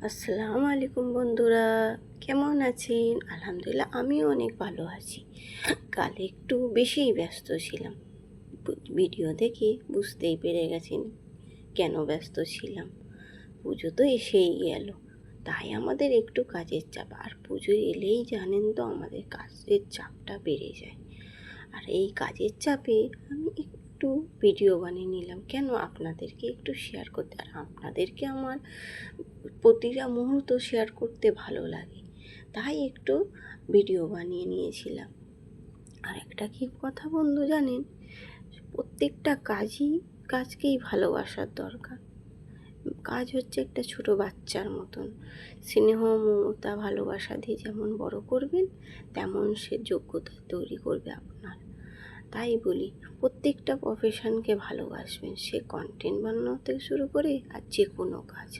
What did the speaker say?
আসসালামু আলাইকুম বন্ধুরা, কেমন আছেন? আলহামদুলিল্লাহ আমিও অনেক ভালো আছি। কাল একটু বেশিই ব্যস্ত ছিলাম। ভিডিও দেখে বুঝতেই পেরে গেছেন কেন ব্যস্ত ছিলাম। পুজো তো এসেই গেল, তাই আমাদের একটু কাজের চাপ। আর পুজো এলেই জানেন তো আমাদের কাজের চাপটা বেড়ে যায়। আর এই কাজের চাপে আমি একটু ভিডিও বানিয়ে নিলাম, কেন আপনাদেরকে একটু শেয়ার করতে। আর আপনাদেরকে আমার প্রতিটা মুহূর্ত শেয়ার করতে ভালো লাগে, তাই একটু ভিডিও বানিয়ে নিয়েছিলাম। আর একটা কি কথা বন্ধু জানেন, প্রত্যেকটা কাজকেই ভালোবাসার দরকার। কাজ হচ্ছে একটা ছোট বাচ্চার মতন, স্নেহ মমতা ভালোবাসা দিয়ে যেমন বড় করবেন, তেমন সে যোগ্যতা তৈরি করবে আপনার। তাই বলি, প্রত্যেকটা প্রফেশনকে ভালোবাসবেন, সে কন্টেন্ট বানানো থেকে শুরু করে আর যে কোনো কাজ।